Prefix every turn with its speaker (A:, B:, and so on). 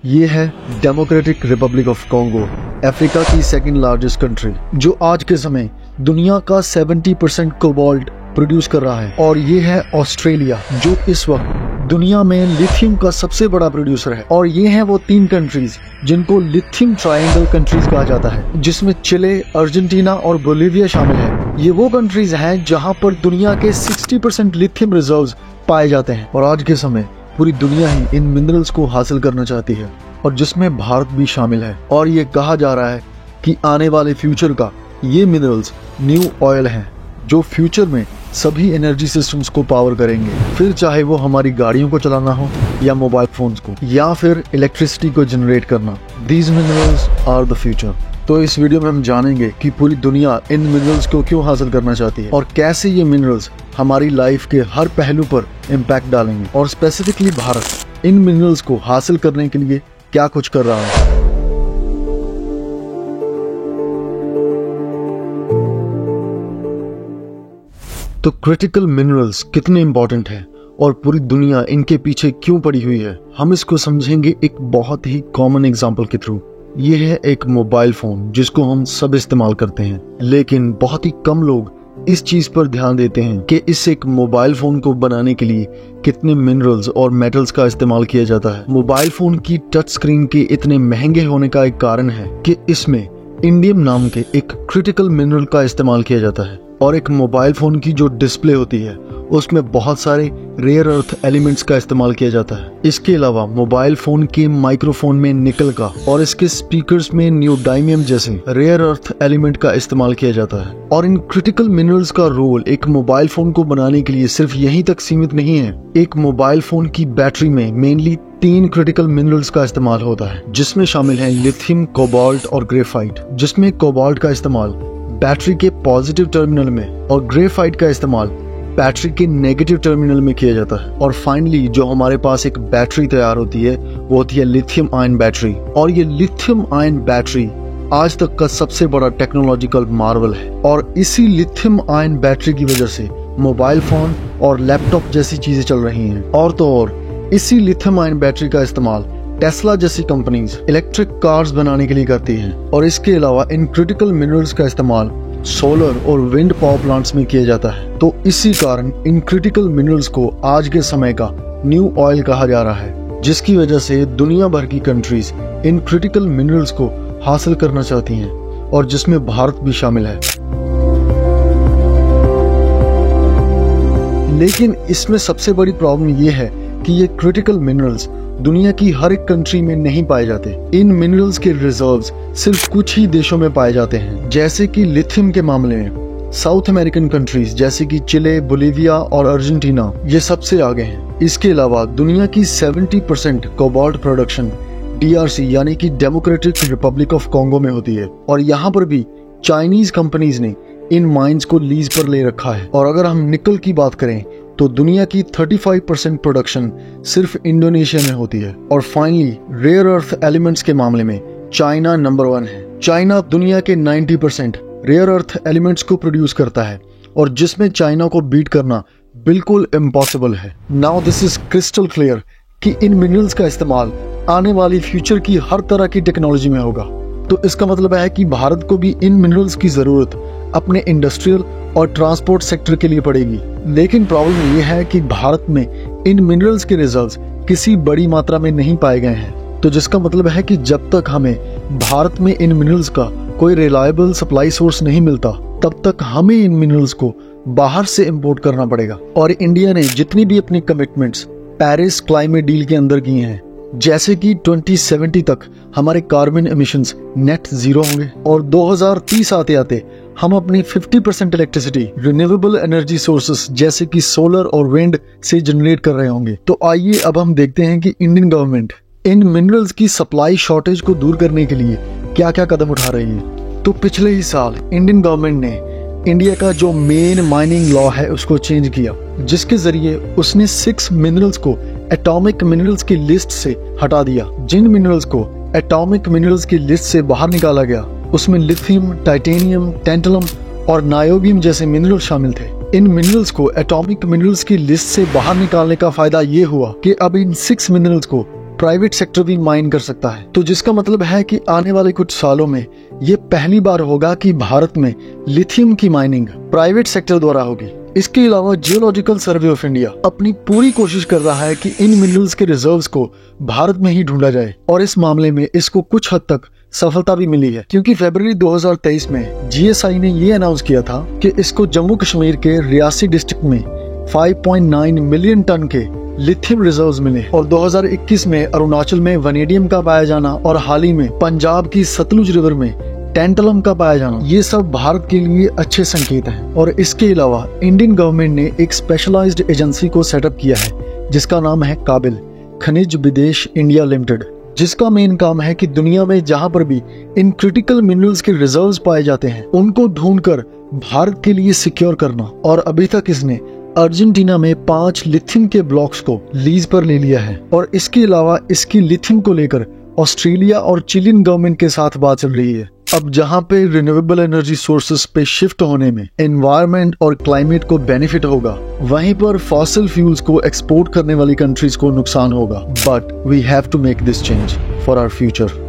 A: ये है democratic Republic of Congo, Africa की सेकंड लार्जेस्ट कंट्री, जो आज के समय दुनिया का 70% कोबाल्ट प्रोड्यूस कर रहा है। और ये है ऑस्ट्रेलिया, जो इस वक्त दुनिया में लिथियम का सबसे बड़ा प्रोड्यूसर है। और ये हैं वो 3 कंट्रीज जिनको लिथियम ट्रायंगल कंट्रीज कहा जाता है, जिसमें चिले, अर्जेंटीना और बोलिविया शामिल है। ये वो कंट्रीज हैं जहां पर दुनिया के 60% लिथियम रिजर्व्स पाए जाते हैं। और आज के समय पूरी दुनिया ही इन मिनरल्स को हासिल करना चाहती है, और जिसमें भारत भी शामिल है। और ये कहा जा रहा है कि आने वाले फ्यूचर का ये मिनरल्स न्यू ऑयल हैं, जो फ्यूचर में सभी एनर्जी सिस्टम्स को पावर करेंगे, फिर चाहे वो हमारी गाड़ियों को चलाना हो या मोबाइल फोन्स को या फिर इलेक्ट्रिसिटी को जनरेट करना। These minerals are the future. तो इस वीडियो में हम जानेंगे कि पूरी दुनिया इन मिनरल्स को क्यों हासिल करना चाहती है और कैसे ये मिनरल्स हमारी लाइफ के हर पहलू पर इम्पैक्ट डालेंगे, और स्पेसिफिकली भारत इन मिनरल्स को हासिल करने के लिए क्या कुछ कर रहा है। तो क्रिटिकल मिनरल्स कितने इंपॉर्टेंट हैं और पूरी दुनिया इनके पीछे क्यों पड़ी हुई है, हम इसको समझेंगे एक बहुत ही कॉमन एग्जांपल के थ्रू। ये है एक मोबाइल फोन जिसको हम सब इस्तेमाल करते हैं, लेकिन बहुत ही कम लोग इस चीज पर ध्यान देते हैं कि इस एक मोबाइल फोन को बनाने के लिए कितने मिनरल्स और मेटल्स का इस्तेमाल किया जाता है। मोबाइल फोन की टच स्क्रीन के इतने महंगे होने का एक कारण है कि इसमें इंडियम नाम के एक क्रिटिकल मिनरल का इस्तेमाल किया जाता है। और एक मोबाइल फोन की जो डिस्प्ले होती है उसमें बहुत सारे रेयर अर्थ एलिमेंट्स का इस्तेमाल किया जाता है। इसके अलावा मोबाइल फोन के माइक्रोफोन में निकल का और इसके स्पीकर्स में नियोडाइमियम जैसे रेयर अर्थ एलिमेंट का इस्तेमाल किया जाता है। और इन क्रिटिकल मिनरल्स का रोल एक मोबाइल फोन को बनाने के लिए सिर्फ यहीं तक सीमित नहीं है। एक मोबाइल फोन की बैटरी में मेनली 3 क्रिटिकल मिनरल्स का इस्तेमाल होता है, जिसमें शामिल है लिथियम, कोबाल्ट और ग्रेफाइट। जिसमें कोबाल्ट का इस्तेमाल बैटरी के पॉजिटिव टर्मिनल में और ग्रेफाइट का इस्तेमाल बैटरी के नेगेटिव टर्मिनल में किया जाता है। और फाइनली जो हमारे पास एक बैटरी तैयार होती है वो होती है लिथियम आयन बैटरी। और ये लिथियम आयन बैटरी आज तक का सबसे बड़ा टेक्नोलॉजिकल मार्वल है। और इसी लिथियम आयन बैटरी की वजह से मोबाइल फोन और लैपटॉप जैसी चीजें चल रही हैं। और तो और इसी लिथियम आयन बैटरी का इस्तेमाल टेस्ला जैसी कंपनीज इलेक्ट्रिक कार्स बनाने के लिए करती हैं। और इसके अलावा इन क्रिटिकल मिनरल्स का इस्तेमाल सोलर और विंड पावर प्लांट्स में किया जाता है। तो इसी कारण इन क्रिटिकल मिनरल्स को आज के समय का न्यू ऑयल कहा जा रहा है, जिसकी वजह से दुनिया भर की कंट्रीज इन क्रिटिकल मिनरल्स को हासिल करना चाहती हैं, और जिसमें भारत भी शामिल है। लेकिन इसमें सबसे बड़ी प्रॉब्लम ये है कि ये क्रिटिकल मिनरल्स दुनिया की हर एक कंट्री में नहीं पाए जाते। इन मिनरल्स के रिजर्व्स सिर्फ कुछ ही देशों में पाए जाते हैं, जैसे कि लिथियम के मामले में साउथ अमेरिकन कंट्रीज जैसे कि चिले, बोलिविया और अर्जेंटीना ये सबसे आगे हैं। इसके अलावा दुनिया की 70% कोबाल्ट प्रोडक्शन DRC यानी कि डेमोक्रेटिक रिपब्लिक ऑफ कॉन्गो में होती है। और यहाँ पर भी चाइनीज कंपनीज ने इन माइंस को लीज पर ले रखा है। और अगर हम निकल की बात करें तो दुनिया की 35% प्रोडक्शन सिर्फ इंडोनेशिया में होती है। और फाइनली रेयर अर्थ एलिमेंट्स के मामले में चाइना नंबर 1 है। चाइना दुनिया के 90% रेयर अर्थ एलिमेंट्स को प्रोड्यूस करता है, और जिसमें चाइना को बीट करना बिल्कुल इम्पॉसिबल है। Now this is crystal clear कि इन मिनरल्स का इस्तेमाल आने वाली फ्यूचर की हर तरह की टेक्नोलॉजी में होगा। तो इसका मतलब है कि भारत को भी इन मिनरल्स की जरूरत अपने इंडस्ट्रियल और ट्रांसपोर्ट सेक्टर के लिए पड़ेगी। लेकिन प्रॉब्लम यह है कि भारत में इन मिनरल्स के रिजर्व्स किसी बड़ी मात्रा में नहीं पाए गए हैं। तो जिसका मतलब है कि जब तक हमें भारत में इन मिनरल्स का कोई रिलायबल सप्लाई सोर्स नहीं मिलता, तब तक हमें इन मिनरल्स को बाहर से इंपोर्ट करना पड़ेगा। और इंडिया ने जितनी भी अपनी कमिटमेंट्स पेरिस क्लाइमेट डील के अंदर की हैं, जैसे कि 2070 तक हमारे कार्बन एमिशंस नेट जीरो होंगे, और 2030 आते आते हम अपनी 50% इलेक्ट्रिसिटी रिन्यूएबल एनर्जी सोर्सेस जैसे कि सोलर और विंड से जनरेट कर रहे होंगे। तो आइए अब हम देखते हैं कि इंडियन गवर्नमेंट इन मिनरल्स की सप्लाई शॉर्टेज को दूर करने के लिए क्या क्या कदम उठा रही है। तो पिछले ही साल इंडियन गवर्नमेंट ने इंडिया का जो मेन माइनिंग लॉ है उसको चेंज किया, जिसके जरिए उसने 6 मिनरल्स को एटॉमिक मिनरल्स की लिस्ट से हटा दिया। जिन मिनरल्स को एटॉमिक मिनरल्स की लिस्ट से बाहर निकाला गया उसमें लिथियम, टाइटेनियम, टैंटलम और नायोबियम जैसे मिनरल शामिल थे। इन मिनरल्स को एटॉमिक मिनरल्स की लिस्ट से बाहर निकालने का फायदा ये हुआ कि अब इन 6 मिनरल्स को प्राइवेट सेक्टर भी माइन कर सकता है। तो जिसका मतलब है कि आने वाले कुछ सालों में ये पहली बार होगा कि भारत में लिथियम की माइनिंग प्राइवेट सेक्टर द्वारा होगी। इसके अलावा जियोलॉजिकल सर्वे ऑफ इंडिया अपनी पूरी कोशिश कर रहा है कि इन मिनरल्स के रिजर्व्स को भारत में ही ढूंढा जाए, और इस मामले में इसको कुछ हद तक सफलता भी मिली है, क्योंकि फरवरी 2023 में जीएसआई ने ये अनाउंस किया था कि इसको जम्मू कश्मीर के रियासी डिस्ट्रिक्ट में 5.9 मिलियन टन के लिथियम रिजर्व्स मिले, और 2021 में अरुणाचल में वनेडियम का पाया जाना और हाल ही में पंजाब की सतलुज रिवर में टैंटलम का पाया जाना, ये सब भारत के लिए अच्छे संकेत हैं। और इसके अलावा इंडियन गवर्नमेंट ने एक स्पेशलाइज्ड एजेंसी को सेटअप किया है जिसका नाम है काबिल खनिज विदेश इंडिया लिमिटेड, जिसका मेन काम है कि दुनिया में जहां पर भी इन क्रिटिकल मिनरल्स के रिजर्व्स पाए जाते हैं उनको ढूंढकर भारत के लिए सिक्योर करना। और अभी तक इसने अर्जेंटीना में 5 लिथियम के ब्लॉक्स को लीज पर ले लिया है, और इसके अलावा इसकी लिथियम को लेकर ऑस्ट्रेलिया और चिलियन गवर्नमेंट के साथ बात चल रही है। अब जहां पे रिन्यूएबल एनर्जी सोर्सेस पे शिफ्ट होने में एनवायरनमेंट और क्लाइमेट को बेनिफिट होगा, वहीं पर फॉसिल फ्यूल्स को एक्सपोर्ट करने वाली कंट्रीज को नुकसान होगा। But we have to make this change for our future.